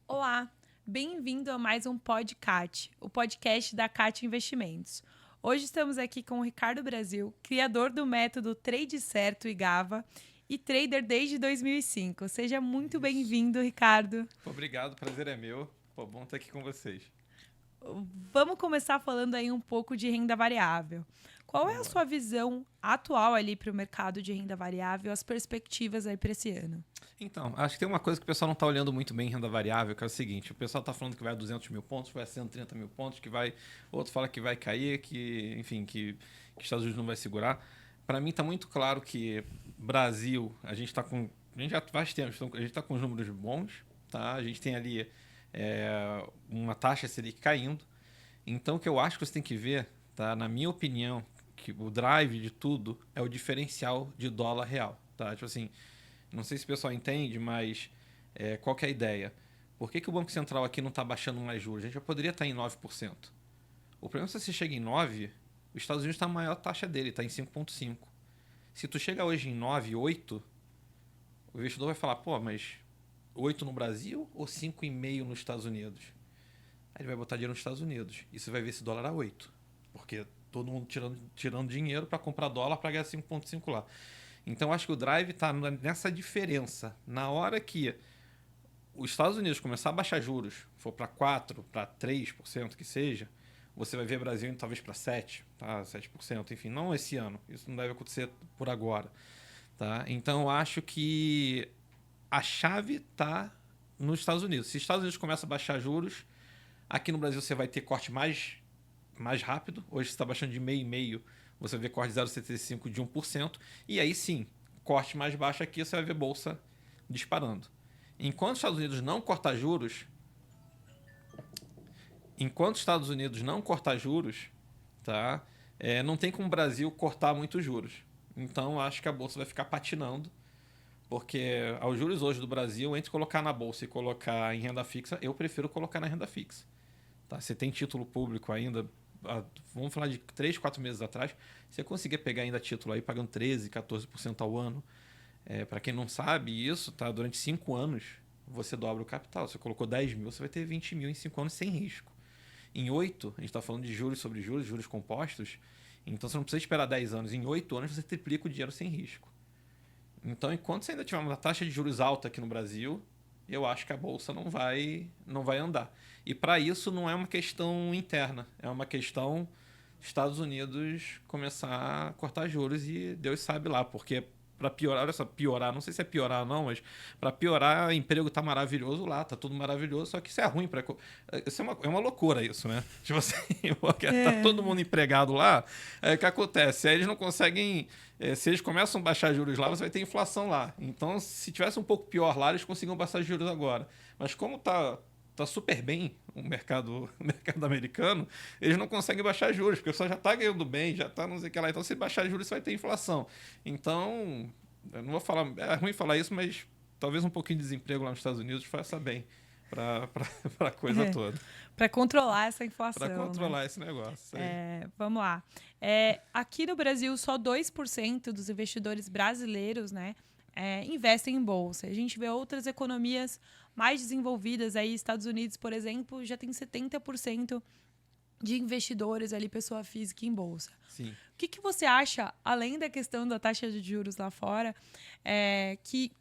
Olá, bem-vindo a mais um podcast, o podcast da CAT Investimentos. Hoje estamos aqui com o Ricardo Brasil, criador do método Trade Certo e GAVA e trader desde 2005. Seja muito bem-vindo, Ricardo. Obrigado, prazer é meu. Bom estar aqui com vocês. Vamos começar falando aí um pouco de renda variável. Qual é a sua visão atual ali para o mercado de renda variável, as perspectivas aí para esse ano? Então, acho que tem uma coisa que o pessoal não está olhando muito bem em renda variável, que é o seguinte: o pessoal está falando que vai a 200 mil pontos, vai a 130 mil pontos, que vai, outro fala que vai cair, que, enfim, que Estados Unidos não vai segurar. Para mim está muito claro que Brasil, a gente já faz tempo, a gente está com os números bons, tá? A gente tem ali uma taxa Selic caindo. Então, o que eu acho que você tem que ver, tá? Na minha opinião, que o drive de tudo é o diferencial de dólar real, tá? Tipo assim, não sei se o pessoal entende, mas qual que é a ideia? Por que o Banco Central aqui não está baixando mais juros? A gente já poderia estar em 9%. O problema é que se você chega em 9%, os Estados Unidos está a maior taxa dele, está em 5,5%. Se tu chega hoje em 9, 8, o investidor vai falar, pô, mas 8 no Brasil ou 5,5 nos Estados Unidos? Aí ele vai botar dinheiro nos Estados Unidos. E você vai ver esse dólar a 8. Porque todo mundo tirando dinheiro para comprar dólar para ganhar 5,5 lá. Então, acho que o drive está nessa diferença. Na hora que os Estados Unidos começar a baixar juros, for para 4%, para 3% que seja, você vai ver o Brasil indo talvez para 7%, tá? 7%, enfim, não esse ano. Isso não deve acontecer por agora. Tá? Então, acho que a chave está nos Estados Unidos. Se os Estados Unidos começam a baixar juros, aqui no Brasil você vai ter corte mais rápido. Hoje você está baixando de 0,5%, você vai ver corte de 0,75% de 1%. E aí sim, corte mais baixo aqui, você vai ver bolsa disparando. Enquanto os Estados Unidos não cortar juros, tá? Não tem como o Brasil cortar muitos juros. Então, acho que a bolsa vai ficar patinando. Porque aos juros hoje do Brasil, entre colocar na bolsa e colocar em renda fixa, eu prefiro colocar na renda fixa. Tá? Você tem título público ainda, vamos falar de 3, 4 meses atrás, você conseguia pegar ainda título aí pagando 13%, 14% ao ano. Para quem não sabe isso, tá? Durante 5 anos você dobra o capital. Você colocou 10 mil, você vai ter 20 mil em 5 anos sem risco. Em 8, a gente está falando de juros sobre juros, juros compostos, então você não precisa esperar 10 anos. Em 8 anos você triplica o dinheiro sem risco. Então, enquanto você ainda tiver uma taxa de juros alta aqui no Brasil, eu acho que a bolsa não vai andar. E para isso não é uma questão interna, é uma questão Estados Unidos começar a cortar juros e Deus sabe lá, porque para piorar, olha só, piorar, não sei se é piorar ou não, mas para piorar, o emprego tá maravilhoso lá, tá tudo maravilhoso, só que isso é ruim para isso é uma loucura isso, né? Tipo assim, porque tá todo mundo empregado lá, o que acontece? Aí eles não conseguem, se eles começam a baixar juros lá, você vai ter inflação lá. Então, se tivesse um pouco pior lá, eles conseguiam baixar juros agora. Mas como tá super bem o mercado americano, eles não conseguem baixar juros, porque o pessoal já está ganhando bem, já está não sei o que lá. Então, se baixar juros, você vai ter inflação. Então, eu não vou falar, é ruim falar isso, mas talvez um pouquinho de desemprego lá nos Estados Unidos faça bem para a coisa toda. Para controlar essa inflação. Para controlar esse negócio. Vamos lá. Aqui no Brasil, só 2% dos investidores brasileiros, né, investem em bolsa. A gente vê outras economias mais desenvolvidas, aí Estados Unidos, por exemplo, já tem 70% de investidores ali, pessoa física, em bolsa. Sim. O que você acha, além da questão da taxa de juros lá fora, que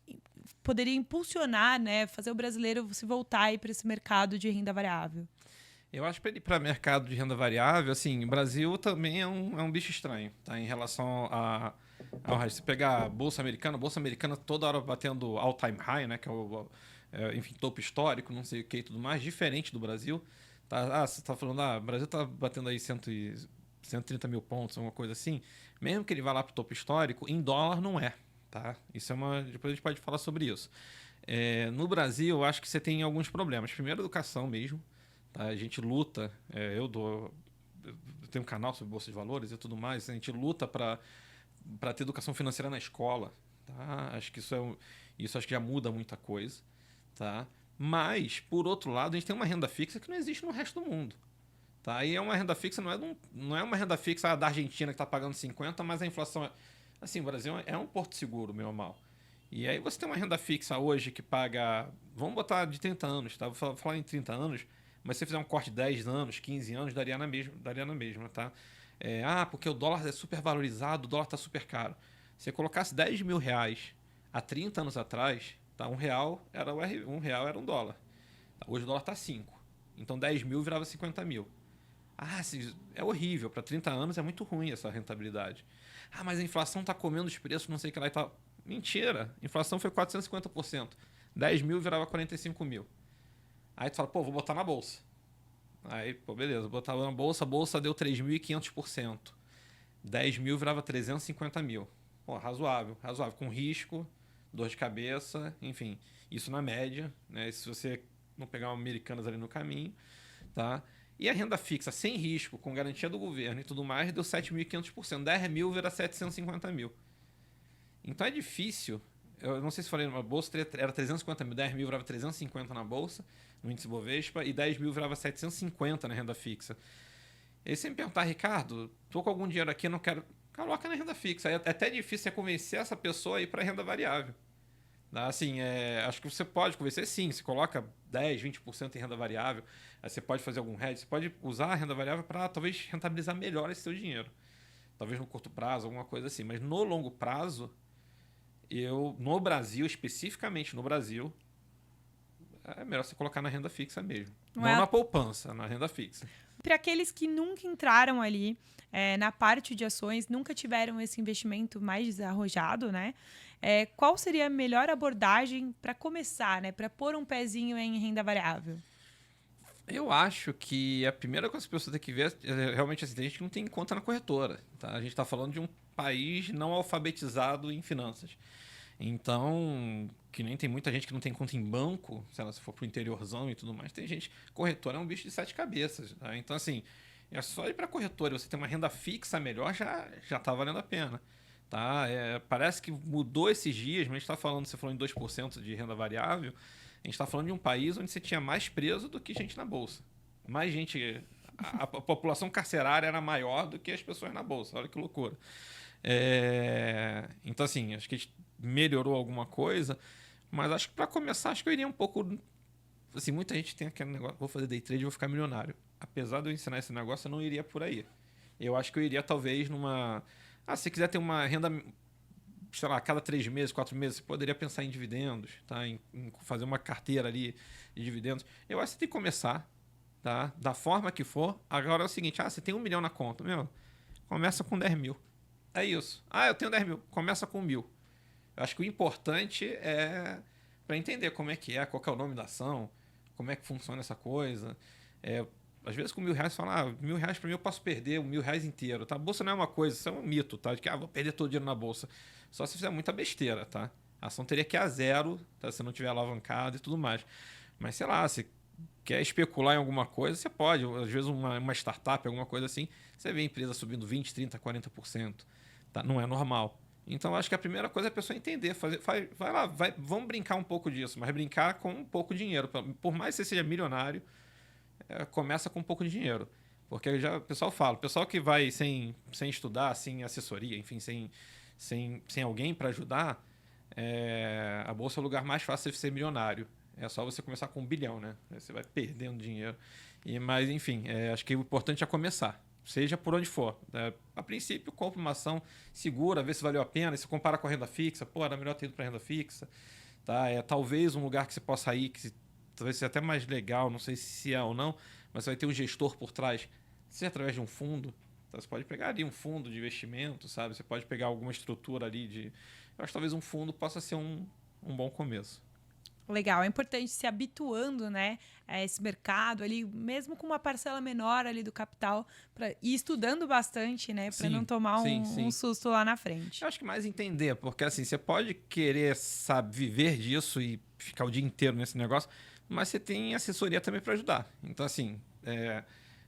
poderia impulsionar, né, fazer o brasileiro se voltar para esse mercado de renda variável? Eu acho que para mercado de renda variável, assim, o Brasil também é um bicho estranho, tá? Em relação ao resto. Se pegar a Bolsa Americana toda hora batendo all-time high, né? Que é enfim, topo histórico, não sei o que e tudo mais, diferente do Brasil. Tá? Você está falando, o Brasil está batendo aí 130 mil pontos, alguma coisa assim. Mesmo que ele vá lá para o topo histórico, em dólar não é, tá? Isso depois a gente pode falar sobre isso. No Brasil, eu acho que você tem alguns problemas. Primeiro, educação mesmo. Tá? A gente luta, eu tenho um canal sobre Bolsa de Valores e tudo mais, a gente luta para ter educação financeira na escola. Tá? Acho que isso acho que já muda muita coisa. Tá? Mas, por outro lado, a gente tem uma renda fixa que não existe no resto do mundo. Tá? E é uma renda fixa, não é uma renda fixa da Argentina que está pagando 50, mas a inflação Assim, o Brasil é um porto seguro, meu mal. E aí você tem uma renda fixa hoje que paga, vamos botar de 30 anos, tá? Vou falar em 30 anos, mas se você fizer um corte de 10 anos, 15 anos, daria na mesma, tá? Porque o dólar é super valorizado, o dólar está super caro. Se você colocasse 10 mil reais há 30 anos atrás, tá? Um real era um dólar. Hoje o dólar está 5. Então 10 mil virava 50 mil. É horrível. Para 30 anos é muito ruim essa rentabilidade. Mas a inflação está comendo os preços, não sei o que lá e tal. Mentira. A inflação foi 450%. 10 mil virava 45 mil. Aí tu fala, pô, vou botar na bolsa. Aí, pô, beleza. Botava na bolsa, a bolsa deu 3.500%. 10 mil virava 350 mil. Pô, razoável. Razoável. Com risco, dor de cabeça, enfim. Isso na média, né? Se você não pegar uma Americanas ali no caminho, tá? E a renda fixa, sem risco, com garantia do governo e tudo mais, deu 7.500%. 10 mil vira 750 mil. Então é difícil. Eu não sei se falei, na bolsa era 350 mil, 10 mil virava 350 na bolsa, no índice Bovespa, e 10 mil virava 750 na renda fixa. E aí você me perguntar, Ricardo, tô com algum dinheiro aqui, não quero. Coloca na renda fixa. É até difícil você convencer essa pessoa a ir para renda variável. Assim, acho que você pode convencer sim. Você coloca 10, 20% em renda variável. Aí você pode fazer algum hedge. Você pode usar a renda variável para talvez rentabilizar melhor esse seu dinheiro. Talvez no curto prazo, alguma coisa assim. Mas no longo prazo, no Brasil, especificamente no Brasil, é melhor você colocar na renda fixa mesmo. Não na poupança, na renda fixa. Para aqueles que nunca entraram ali na parte de ações, nunca tiveram esse investimento mais arrojado, né? Qual seria a melhor abordagem para começar, né? Para pôr um pezinho em renda variável? Eu acho que a primeira coisa que a pessoa tem que ver é realmente assim, tem gente que não tem conta na corretora. Tá? A gente está falando de um país não alfabetizado em finanças. Então, que nem tem muita gente que não tem conta em banco, sei lá, se for pro interiorzão e tudo mais, tem gente. Corretora é um bicho de 7 cabeças. Tá? Então, assim, é só ir para corretora e você ter uma renda fixa melhor, já tá valendo a pena. Tá? Parece que mudou esses dias, mas a gente está falando, você falou em 2% de renda variável, a gente está falando de um país onde você tinha mais preso do que gente na bolsa. Mais gente. A população carcerária era maior do que as pessoas na bolsa. Olha que loucura. Então, assim, acho que a gente melhorou alguma coisa, mas acho que para começar, acho que eu iria um pouco. Assim, muita gente tem aquele negócio, vou fazer day trade e vou ficar milionário. Apesar de eu ensinar esse negócio, eu não iria por aí. Eu acho que eu iria talvez numa. Se quiser ter uma renda, sei lá, a cada 3 meses, 4 meses, você poderia pensar em dividendos, tá? Em fazer uma carteira ali de dividendos. Eu acho que você tem que começar, tá? Da forma que for. Agora é o seguinte, você tem 1 milhão na conta, meu, começa com 10 mil. É isso. Eu tenho 10 mil, começa com 1.000. Eu acho que o importante é para entender como é que qual que é o nome da ação, como é que funciona essa coisa. Às vezes com R$1.000 você fala, R$1.000 para mim eu posso perder R$1.000 inteiro. Tá? A bolsa não é uma coisa, isso é um mito, tá? De que vou perder todo o dinheiro na bolsa. Só se fizer muita besteira, tá? A ação teria que ir a zero, tá? Se não tiver alavancado e tudo mais. Mas sei lá, se quer especular em alguma coisa, você pode. Às vezes uma startup, alguma coisa assim, você vê a empresa subindo 20%, 30%, 40%. Tá? Não é normal. Então, acho que a primeira coisa é a pessoa entender. Vai lá, vamos brincar um pouco disso, mas brincar com um pouco de dinheiro. Por mais que você seja milionário, começa com um pouco de dinheiro. Porque o pessoal fala, o pessoal que vai sem estudar, sem assessoria, enfim, sem alguém para ajudar, a bolsa é o lugar mais fácil de ser milionário. É só você começar com 1 bilhão, né? Aí você vai perdendo dinheiro. Mas, enfim, acho que o importante é começar. Seja por onde for. A princípio, compra uma ação segura, vê se valeu a pena. E se compara com a renda fixa, era melhor ter ido para a renda fixa. Tá? Talvez um lugar que você possa ir, que talvez seja até mais legal, não sei se é ou não, mas você vai ter um gestor por trás, seja através de um fundo. Então, você pode pegar ali um fundo de investimento, sabe? Você pode pegar alguma estrutura ali de. Eu acho que talvez um fundo possa ser um bom começo. Legal, é importante se habituando, né, a esse mercado ali, mesmo com uma parcela menor ali do capital, e estudando bastante, né, para não tomar um susto lá na frente. Eu acho que mais entender, porque assim, você pode querer, sabe, viver disso e ficar o dia inteiro nesse negócio, mas você tem assessoria também para ajudar. Então, assim,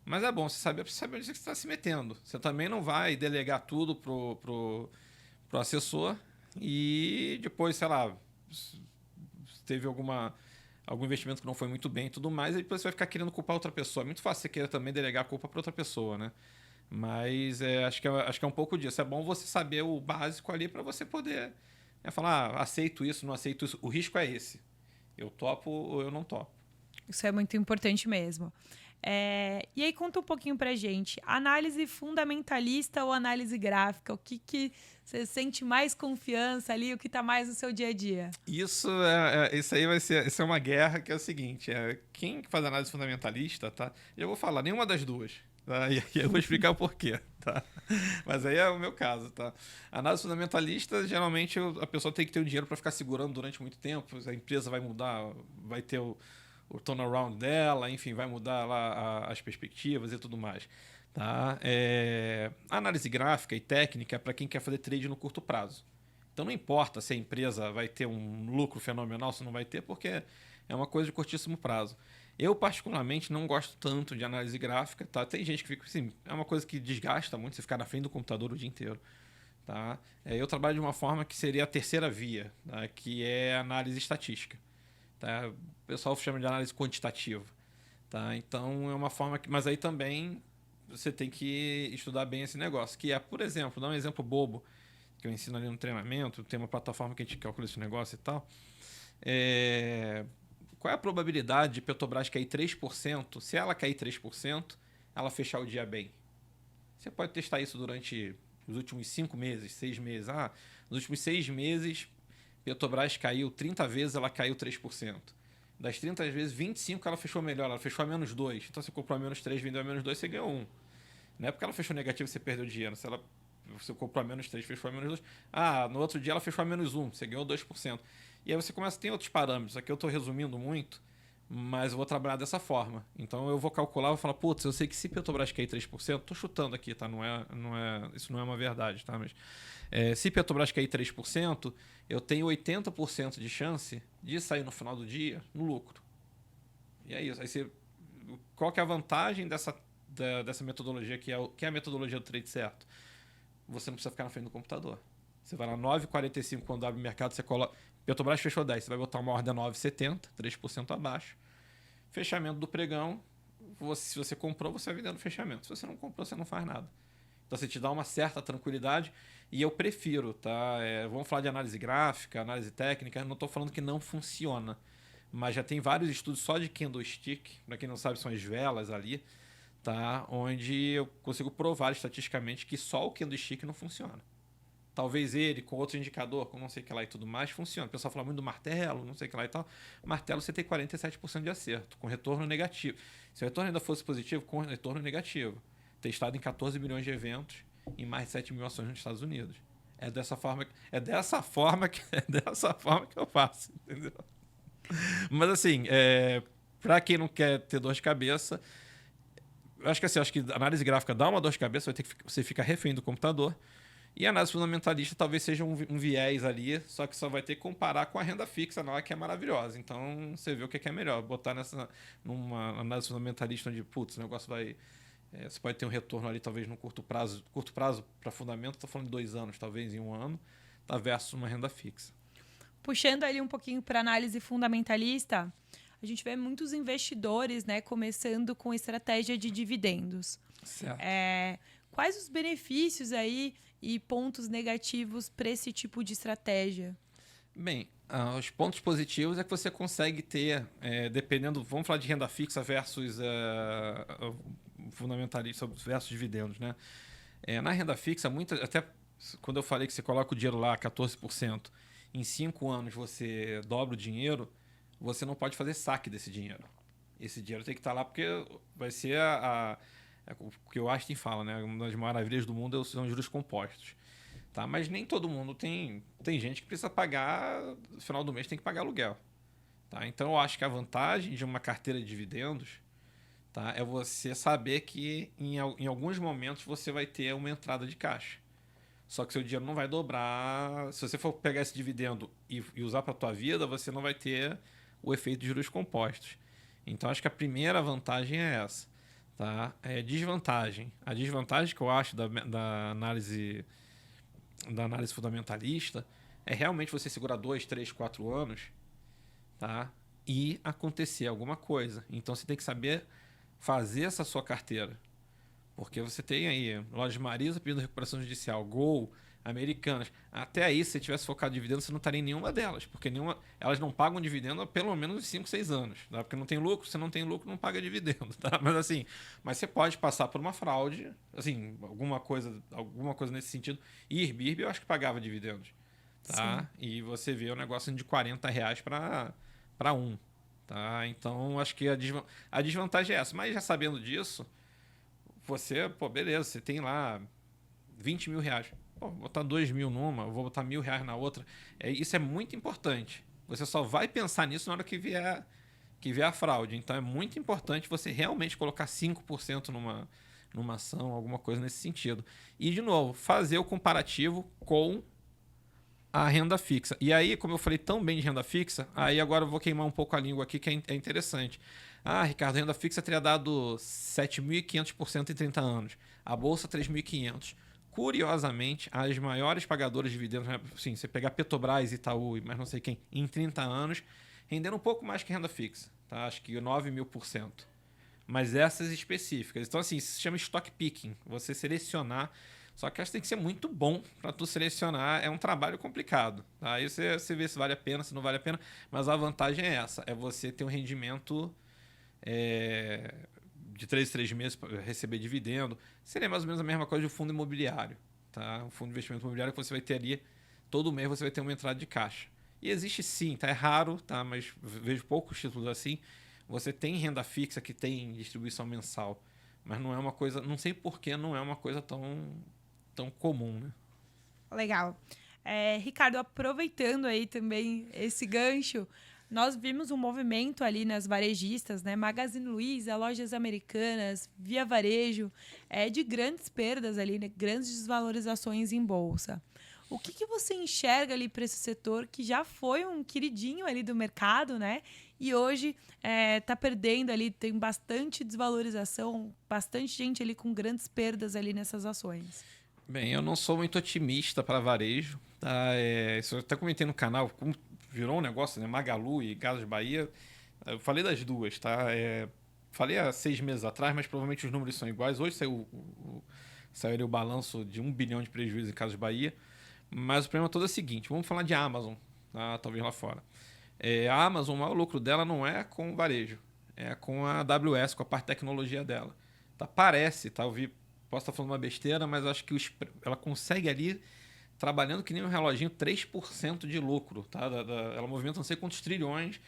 mas é bom você saber onde você está se metendo. Você também não vai delegar tudo pro assessor e depois, sei lá, teve algum investimento que não foi muito bem e tudo mais, e depois você vai ficar querendo culpar outra pessoa. É muito fácil você querer também delegar a culpa para outra pessoa, né? Mas acho que é um pouco disso. É bom você saber o básico ali para você poder falar, aceito isso, não aceito isso. O risco é esse. Eu topo ou eu não topo. Isso é muito importante mesmo. E aí, conta um pouquinho pra gente. Análise fundamentalista ou análise gráfica? O que você sente mais confiança ali? O que está mais no seu dia a dia? Isso aí isso é uma guerra que é o seguinte: quem faz análise fundamentalista, tá? Eu vou falar, nenhuma das duas. Tá? E aí eu vou explicar o porquê, tá? Mas aí é o meu caso, tá? Análise fundamentalista, geralmente a pessoa tem que ter o dinheiro para ficar segurando durante muito tempo. A empresa vai mudar, vai ter o turnaround dela, enfim, vai mudar lá as perspectivas e tudo mais. Tá? Análise gráfica e técnica é para quem quer fazer trade no curto prazo. Então não importa se a empresa vai ter um lucro fenomenal, se não vai ter, porque é uma coisa de curtíssimo prazo. Eu, particularmente, não gosto tanto de análise gráfica. Tá? Tem gente que fica assim, é uma coisa que desgasta muito você ficar na frente do computador o dia inteiro. Tá? Eu trabalho de uma forma que seria a terceira via, tá? Que é análise estatística. Tá? O pessoal chama de análise quantitativa. Tá? Então é uma forma que. Mas aí também você tem que estudar bem esse negócio. Que é, por exemplo, dar um exemplo bobo que eu ensino ali no treinamento, tem uma plataforma que a gente calcula esse negócio e tal. Qual é a probabilidade de Petrobras cair 3%? Se ela cair 3%, ela fechar o dia bem. Você pode testar isso durante os últimos 5 meses, 6 meses. Nos últimos 6 meses, Petrobras caiu 30 vezes, ela caiu 3%. Das 30 vezes, 25 ela fechou melhor, ela fechou a menos 2. Então você comprou a menos 3, vendeu a menos 2, você ganhou 1. Não é porque ela fechou negativo você perdeu dinheiro. Se você comprou a menos 3, fechou a menos 2. No outro dia ela fechou a menos 1, você ganhou 2%. E aí você começa a ter outros parâmetros. Aqui eu estou resumindo muito, mas eu vou trabalhar dessa forma. Então eu vou calcular, vou falar, putz, eu sei que se Petrobras cair 3%, estou chutando aqui, tá? Isso não é uma verdade, tá? Mas se Petrobras cair 3%, eu tenho 80% de chance de sair no final do dia no lucro. E é isso. Aí qual que é a vantagem dessa metodologia, que é a metodologia do trade certo? Você não precisa ficar na frente do computador. Você vai lá 9,45 quando abre o mercado, você coloca. Petrobras fechou 10, você vai botar uma ordem a 9,70, 3% abaixo. Fechamento do pregão, se você comprou, você vai vender no fechamento. Se você não comprou, você não faz nada. Então você te dá uma certa tranquilidade e eu prefiro, tá? Vamos falar de análise gráfica, análise técnica, não estou falando que não funciona, mas já tem vários estudos só de candlestick, para quem não sabe são as velas ali, tá? Onde eu consigo provar estatisticamente que só o candlestick não funciona. Talvez ele, com outro indicador, com não sei o que lá e tudo mais, funciona. O pessoal fala muito do martelo, não sei o que lá e tal. Martelo você tem 47% de acerto, com retorno negativo. Se o retorno ainda fosse positivo, com retorno negativo. Testado em 14 milhões de eventos, em mais de 7 mil ações nos Estados Unidos. É dessa forma que eu faço, entendeu? Mas assim, para quem não quer ter dor de cabeça, acho que a análise gráfica dá uma dor de cabeça, você fica refém do computador. E a análise fundamentalista talvez seja um viés ali, só que só vai ter que comparar com a renda fixa lá, que é maravilhosa. Então, você vê o que é melhor. Botar numa análise fundamentalista onde, putz, o negócio vai... você pode ter um retorno ali, talvez, no curto prazo. Curto prazo para fundamento, estou falando de 2 anos, talvez em 1 ano, tá, versus uma renda fixa. Puxando ali um pouquinho para análise fundamentalista, a gente vê muitos investidores, né, começando com estratégia de dividendos. Certo. Quais os benefícios aí e pontos negativos para esse tipo de estratégia? Bem, os pontos positivos é que você consegue ter, dependendo, vamos falar de renda fixa versus fundamentalista versus dividendos, né? Na renda fixa, até quando eu falei que você coloca o dinheiro lá 14%, em 5 anos você dobra o dinheiro, você não pode fazer saque desse dinheiro. Esse dinheiro tem que estar lá porque vai ser o que o Einstein fala, né? Uma das maravilhas do mundo são os juros compostos. Tá? Mas nem todo mundo tem gente que precisa pagar, no final do mês tem que pagar aluguel. Tá? Então eu acho que a vantagem de uma carteira de dividendos, tá, é você saber que em alguns momentos você vai ter uma entrada de caixa. Só que seu dinheiro não vai dobrar. Se você for pegar esse dividendo e usar para a tua vida, você não vai ter o efeito de juros compostos. Então acho que a primeira vantagem é essa. Tá? Desvantagem. A desvantagem que eu acho da análise fundamentalista é realmente você segurar 2, 3, 4 anos, tá? E acontecer alguma coisa. Então você tem que saber fazer essa sua carteira. Porque você tem aí Lojas Marisa pedindo recuperação judicial, Gol, Americanas. Até aí, se você tivesse focado em dividendo, você não estaria em nenhuma delas. Porque elas não pagam dividendo há pelo menos 5, 6 anos. Tá? Porque não tem lucro, você não tem lucro, não paga dividendo. Tá? Mas você pode passar por uma fraude, assim, alguma coisa nesse sentido. IRB eu acho que pagava dividendos. Tá? E você vê o negócio de R$ 40 para 1. Tá? Então, acho que a desvantagem é essa. Mas já sabendo disso, beleza, você tem lá R$ 20.000. Vou botar 2.000 numa, vou botar R$ 1.000 na outra. Isso é muito importante. Você só vai pensar nisso na hora que vier a fraude. Então é muito importante você realmente colocar 5% numa ação, alguma coisa nesse sentido. E, de novo, fazer o comparativo com a renda fixa. E aí, como eu falei tão bem de renda fixa, aí agora eu vou queimar um pouco a língua aqui, que é interessante. Ricardo, a renda fixa teria dado 7.500% em 30 anos. A bolsa, 3.500%. Curiosamente, as maiores pagadoras de dividendos, né, assim, você pegar Petrobras, Itaú e mais não sei quem, em 30 anos, renderam um pouco mais que renda fixa. Tá? Acho que 9.000%. Mas essas específicas. Então, assim, isso se chama stock picking. Você selecionar. Só que acho que tem que ser muito bom para tu selecionar. É um trabalho complicado. Tá? Aí você vê se vale a pena, se não vale a pena. Mas a vantagem é essa. É você ter um rendimento de 3 em 3 meses para receber dividendo. Seria mais ou menos a mesma coisa de um fundo imobiliário. Tá? Um fundo de investimento imobiliário que você vai ter ali, todo mês você vai ter uma entrada de caixa. E existe sim, tá? É raro, tá? Mas vejo poucos títulos assim. Você tem renda fixa que tem distribuição mensal. Mas não é uma coisa, não sei por que não é uma coisa tão comum, né? Legal. Ricardo, aproveitando aí também esse gancho, nós vimos um movimento ali nas varejistas, né? Magazine Luiza, Lojas Americanas, Via Varejo, de grandes perdas ali, né? Grandes desvalorizações em bolsa. O que você enxerga ali para esse setor que já foi um queridinho ali do mercado, né? E hoje está perdendo ali, tem bastante desvalorização, bastante gente ali com grandes perdas ali nessas ações. Bem, eu não sou muito otimista para varejo. Tá? Isso eu até comentei no canal, como virou um negócio, né? Magalu e Casas Bahia. Eu falei das duas, tá? Falei há 6 meses atrás, mas provavelmente os números são iguais. Hoje saiu o balanço de 1 bilhão de prejuízo em Casas Bahia. Mas o problema todo é o seguinte, vamos falar de Amazon, tá? Talvez lá fora. A Amazon, o maior lucro dela não é com o varejo, é com a AWS, com a parte de tecnologia dela. Tá? Parece, tá? Posso estar falando uma besteira, mas acho que ela consegue ali, trabalhando que nem um reloginho, 3% de lucro. Tá? Ela movimenta não sei quantos trilhões.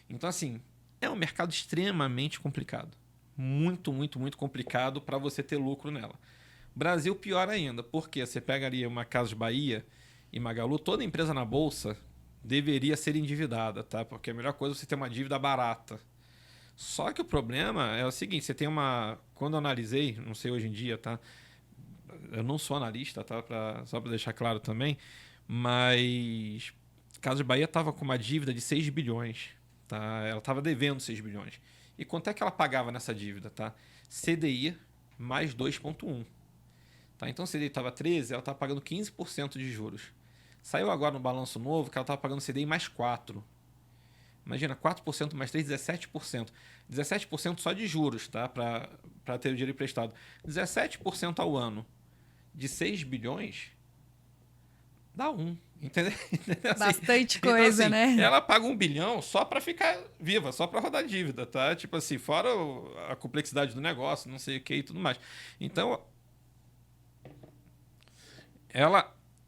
Então, assim, é um mercado extremamente complicado. Muito, muito, muito complicado para você ter lucro nela. Brasil, pior ainda, porque você pega ali uma Casas Bahia e Magalu, toda empresa na bolsa deveria ser endividada, tá? Porque a melhor coisa é você ter uma dívida barata. Só que o problema é o seguinte, você tem uma... Quando eu analisei, não sei hoje em dia, tá? Eu não sou analista, tá? Só para deixar claro também, mas Casas Bahia estava com uma dívida de 6 bilhões, tá? Ela estava devendo 6 bilhões. E quanto é que ela pagava nessa dívida, tá? CDI mais 2,1. Tá? Então, se ele estava 13, ela estava pagando 15% de juros. Saiu agora no balanço novo que ela estava pagando CDI mais 4. Imagina, 4% mais 3, 17%. 17% só de juros, tá? Para ter o dinheiro emprestado. 17% ao ano de 6 bilhões dá 1. Entendeu? Assim, Bastante então, coisa, assim, né? ela paga 1 bilhão só para ficar viva, só para rodar dívida, tá? Tipo assim, fora a complexidade do negócio, não sei o que e tudo mais. Então,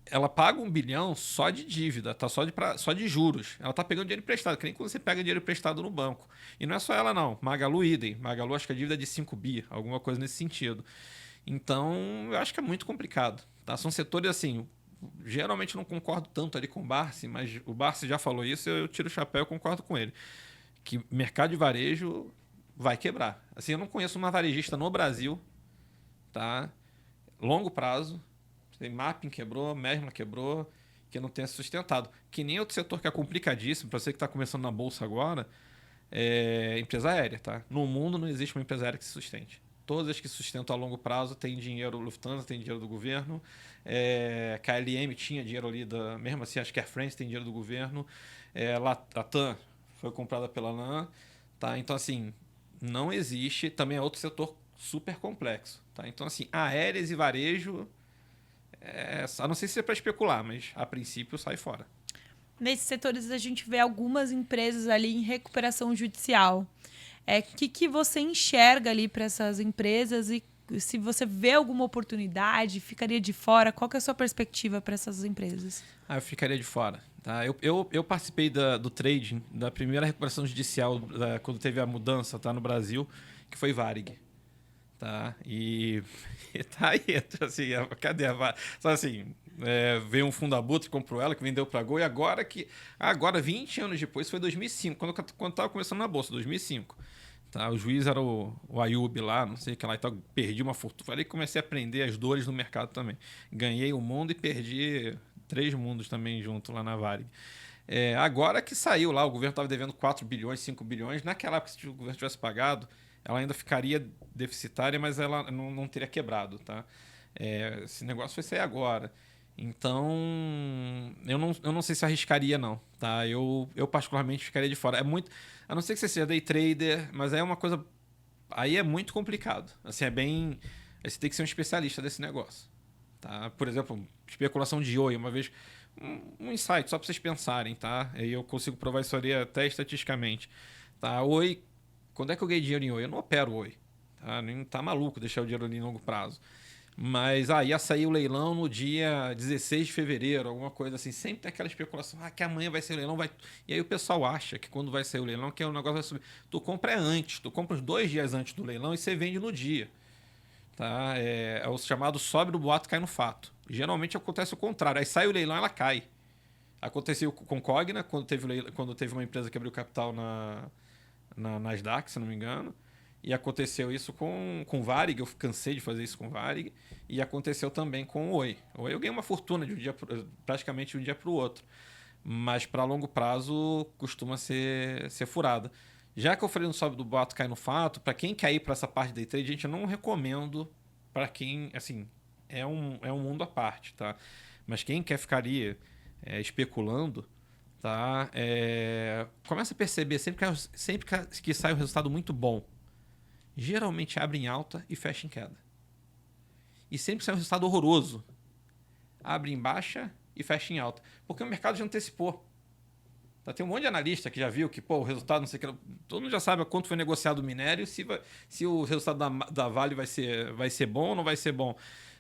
ela paga 1 bilhão só de dívida, tá? Só de juros. Ela tá pegando dinheiro emprestado, que nem quando você pega dinheiro emprestado no banco. E não é só ela, não. Magalu, idem. Magalu, acho que a dívida é de 5 bi, alguma coisa nesse sentido. Então, eu acho que é muito complicado. Tá? São setores assim. Geralmente eu não concordo tanto ali com o Barsi, mas o Barsi já falou isso, eu tiro o chapéu e concordo com ele. Que mercado de varejo vai quebrar. Assim, eu não conheço uma varejista no Brasil, tá? Longo prazo. Tem Mapping quebrou, Mesma quebrou, que não tenha se sustentado. Que nem outro setor que é complicadíssimo, para você que está começando na bolsa agora, é empresa aérea. Tá? No mundo não existe uma empresa aérea que se sustente. Todas as que sustentam a longo prazo têm dinheiro, Lufthansa tem dinheiro do governo, KLM tinha dinheiro ali, mesmo assim, acho que Air France tem dinheiro do governo, Latam foi comprada pela LAN. Tá? Então, assim, não existe, também é outro setor super complexo. Tá? Então, assim, aéreas e varejo, a não sei se é para especular, mas a princípio sai fora. Nesses setores a gente vê algumas empresas ali em recuperação judicial. Que você enxerga ali para essas empresas e se você vê alguma oportunidade, ficaria de fora? Qual que é a sua perspectiva para essas empresas? Eu ficaria de fora. Tá? Eu participei do trading, da primeira recuperação judicial, quando teve a mudança, tá, no Brasil, que foi Varig. Tá? E tá aí, assim, cadê a Varig? Só assim, veio um fundo abutre, comprou ela, que vendeu para a Gol, e agora 20 anos depois, foi 2005, quando estava começando na Bolsa, 2005. Tá? O juiz era o Ayub lá, não sei o que lá, então perdi uma fortuna. Falei que comecei a aprender as dores no mercado também. Ganhei um mundo e perdi 3 mundos também junto lá na Varig. Agora que saiu lá, o governo estava devendo 4 bilhões, 5 bilhões. Naquela época, se o governo tivesse pagado, ela ainda ficaria deficitária, mas ela não teria quebrado. Tá? Esse negócio foi sair agora. Então, eu não sei se arriscaria, não. Tá? Eu particularmente ficaria de fora. A não ser que você seja day trader, mas aí é uma coisa. Aí é muito complicado. Assim, aí você tem que ser um especialista desse negócio. Tá? Por exemplo, especulação de Oi, uma vez. Um insight, só para vocês pensarem, tá? Aí eu consigo provar isso ali até estatisticamente. Tá? Oi, quando é que eu ganhei dinheiro em Oi? Eu não opero Oi. Tá? Nem tá maluco deixar o dinheiro ali em longo prazo. Mas ia sair o leilão no dia 16 de fevereiro, alguma coisa assim. Sempre tem aquela especulação, que amanhã vai sair o leilão. E aí o pessoal acha que quando vai sair o leilão, que o negócio vai subir. Tu compra antes, tu compra uns 2 dias antes do leilão e você vende no dia. Tá? É o chamado sobe do boato, cai no fato. Geralmente acontece o contrário. Aí sai o leilão, ela cai. Aconteceu com Cogna, quando teve uma empresa que abriu capital na Nasdaq, se não me engano. E aconteceu isso com Varig, eu cansei de fazer isso com Varig. E aconteceu também com o Oi. O Oi eu ganhei uma fortuna praticamente de um dia para o outro. Mas para longo prazo costuma ser furada. Já que eu falei no sobe do boato, cai no fato, para quem quer ir para essa parte de day trade, gente, eu não recomendo para quem, assim, é um mundo à parte, tá? Mas quem quer ficar ali especulando, tá? Começa a perceber, sempre que sai um resultado muito bom, geralmente abre em alta e fecha em queda. E sempre que sai um resultado horroroso, abre em baixa e fecha em alta. Porque o mercado já antecipou. Tá? Tem um monte de analista que já viu que o resultado, não sei o que. Todo mundo já sabe a quanto foi negociado o minério, se o resultado da Vale vai ser bom ou não vai ser bom.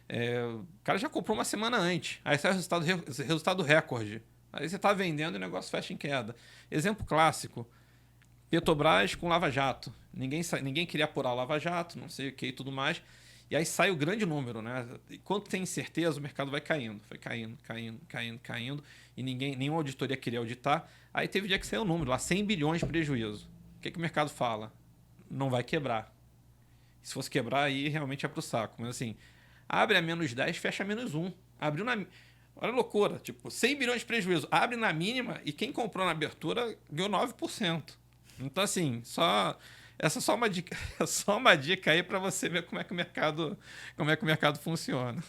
O cara já comprou uma semana antes. Aí sai o resultado recorde. Aí você está vendendo e o negócio fecha em queda. Exemplo clássico. Petrobras com Lava Jato. Ninguém queria apurar o Lava Jato, não sei o que e tudo mais. E aí sai o grande número, né? E quando tem incerteza, o mercado vai caindo. Foi caindo. E nenhuma auditoria queria auditar. Aí teve dia que saiu o número, lá 100 bilhões de prejuízo. O que o mercado fala? Não vai quebrar. Se fosse quebrar, aí realmente é pro saco. Mas assim, abre a menos 10, fecha a menos 1. Abriu na... Olha a loucura. Tipo, 100 bilhões de prejuízo. Abre na mínima e quem comprou na abertura ganhou 9%. Então, assim, essa é só uma dica, aí para você ver como é que o mercado funciona.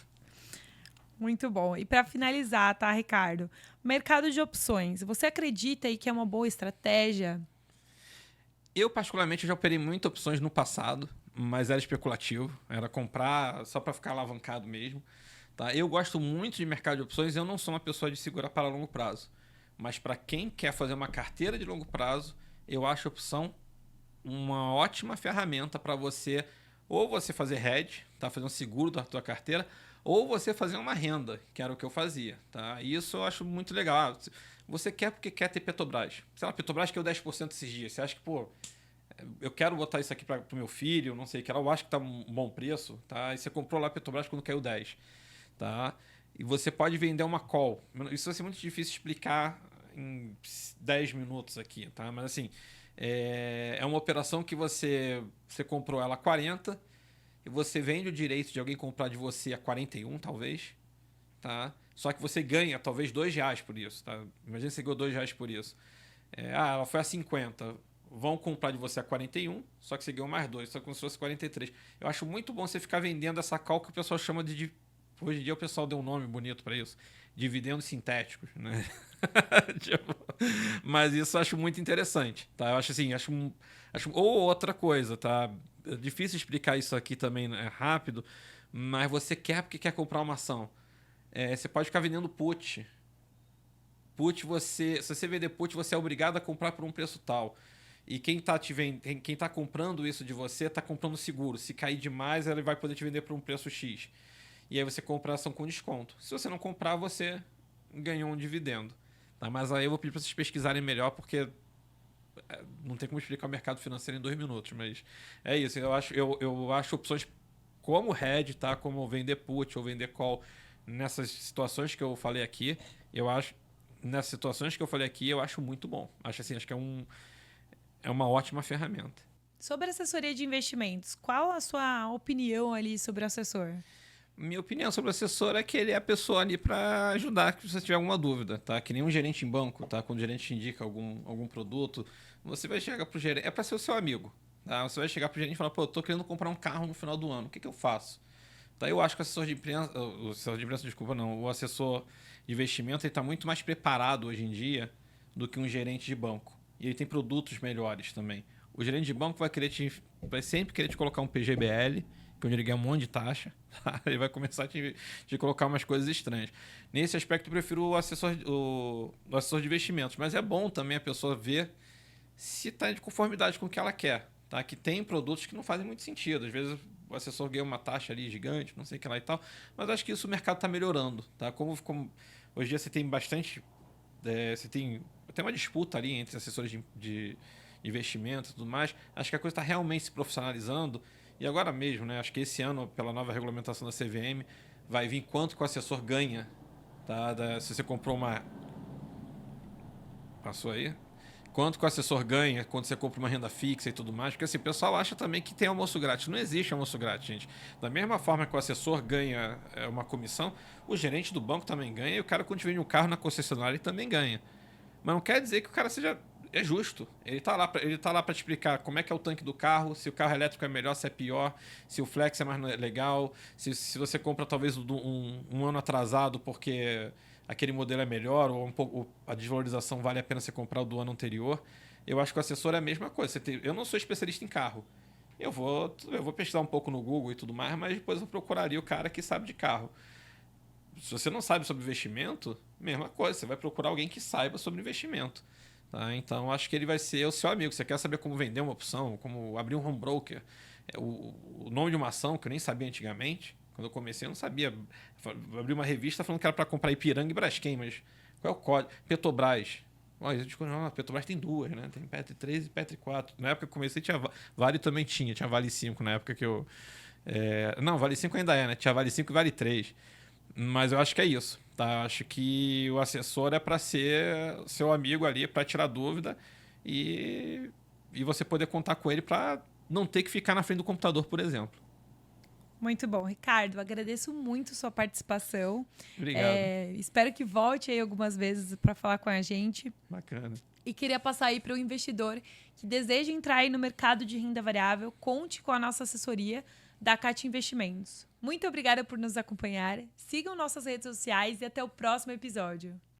Muito bom. E para finalizar, tá, Ricardo? Mercado de opções. Você acredita aí que é uma boa estratégia? Eu, particularmente, já operei muitas opções no passado, mas era especulativo. Era comprar só para ficar alavancado mesmo. Tá? Eu gosto muito de mercado de opções. Eu não sou uma pessoa de segurar para longo prazo. Mas para quem quer fazer uma carteira de longo prazo, eu acho a opção uma ótima ferramenta para você, ou você fazer hedge, tá? Fazer um seguro da tua carteira, ou você fazer uma renda, que era o que eu fazia. Tá? Isso eu acho muito legal. Você quer porque quer ter Petrobras. Sei lá, Petrobras que é o 10% esses dias. Você acha que, eu quero botar isso aqui para o meu filho, não sei o que lá, eu acho que está um bom preço. Tá? E você comprou lá Petrobras quando caiu 10. Tá? E você pode vender uma call. Isso vai ser muito difícil explicar em 10 minutos aqui, tá? Mas assim, é uma operação que você comprou ela a 40 e você vende o direito de alguém comprar de você a 41, talvez, tá? Só que você ganha talvez R$2 por isso, tá? Imagina que você ganhou R$2 por isso. Ela foi a 50. Vão comprar de você a 41, só que você ganhou mais 2, só como se fosse 43. Eu acho muito bom você ficar vendendo essa call que o pessoal chama de... Hoje em dia o pessoal deu um nome bonito para isso. dividendos sintéticos, né? Tipo, mas isso eu acho muito interessante, tá? Eu acho assim, ou outra coisa, tá? É difícil explicar isso aqui também, né, rápido, mas você quer porque quer comprar uma ação. Você pode ficar vendendo put. Se você vender put, você é obrigado a comprar por um preço tal. E quem tá comprando isso de você está comprando seguro. Se cair demais, ele vai poder te vender por um preço X. E aí você compra a ação com desconto. Se você não comprar, você ganhou um dividendo. Tá? Mas aí eu vou pedir para vocês pesquisarem melhor, porque não tem como explicar o mercado financeiro em 2 minutos. Mas é isso. Eu acho opções como hedge, tá? Como vender put ou vender call nessas situações que eu falei aqui. Eu acho muito bom. Acho que é uma ótima ferramenta. Sobre assessoria de investimentos, qual a sua opinião ali sobre o assessor? Minha opinião sobre o assessor é que ele é a pessoa ali para ajudar se você tiver alguma dúvida, tá? Que nem um gerente em banco, tá? Quando o gerente te indica algum produto, você vai chegar pro gerente, é para ser o seu amigo, tá? Você vai chegar pro gerente e falar, pô, eu tô querendo comprar um carro no final do ano, o que eu faço? Tá? Eu acho que o assessor de investimento, ele tá muito mais preparado hoje em dia do que um gerente de banco. E ele tem produtos melhores também. O gerente de banco vai sempre querer te colocar um PGBL, que onde ele ganha um monte de taxa. Tá? Ele vai começar a te colocar umas coisas estranhas. Nesse aspecto, eu prefiro o assessor de investimentos. Mas é bom também a pessoa ver se está de conformidade com o que ela quer. Tá? Que tem produtos que não fazem muito sentido. Às vezes o assessor ganha uma taxa ali gigante, não sei o que lá e tal. Mas acho que isso o mercado está melhorando. Tá? Como hoje em dia você tem bastante... você tem até uma disputa ali entre assessores de investimento e tudo mais. Acho que a coisa está realmente se profissionalizando. E agora mesmo, né? Acho que esse ano, pela nova regulamentação da CVM, vai vir quanto que o assessor ganha. Tá? Se você comprou uma... Passou aí? Quanto que o assessor ganha quando você compra uma renda fixa e tudo mais. Porque assim, o pessoal acha também que tem almoço grátis. Não existe almoço grátis, gente. Da mesma forma que o assessor ganha uma comissão, o gerente do banco também ganha. E o cara, quando vende um carro na concessionária, ele também ganha. Mas não quer dizer que o cara seja... É justo. Ele tá lá para te explicar como é que é o tanque do carro, se o carro elétrico é melhor, se é pior, se o flex é mais legal, se você compra talvez um ano atrasado porque aquele modelo é melhor, ou a desvalorização vale a pena você comprar o do ano anterior. Eu acho que o assessor é a mesma coisa. Eu não sou especialista em carro. Eu vou pesquisar um pouco no Google e tudo mais, mas depois eu procuraria o cara que sabe de carro. Se você não sabe sobre investimento, mesma coisa. Você vai procurar alguém que saiba sobre investimento. Tá? Então, acho que ele vai ser o seu amigo. Você quer saber como vender uma opção, como abrir um home broker, o nome de uma ação que eu nem sabia antigamente. Quando eu comecei, eu não sabia. Abri uma revista falando que era para comprar Ipiranga e Braskem, mas qual é o código? Petrobras. Olha, a Petrobras tem duas, né? Tem Petri 3 e Petri 4. Na época que eu comecei, tinha Vale também tinha Vale 5 na época que eu... Não, Vale 5 ainda é, né? Tinha Vale 5 e Vale 3. Mas eu acho que é isso, tá? Eu acho que o assessor é para ser seu amigo ali, para tirar dúvida e você poder contar com ele para não ter que ficar na frente do computador, por exemplo. Muito bom. Ricardo, agradeço muito sua participação. Obrigado. Espero que volte aí algumas vezes para falar com a gente. Bacana. E queria passar aí para o investidor que deseja entrar aí no mercado de renda variável, conte com a nossa assessoria da CAT Investimentos. Muito obrigada por nos acompanhar. Sigam nossas redes sociais e até o próximo episódio.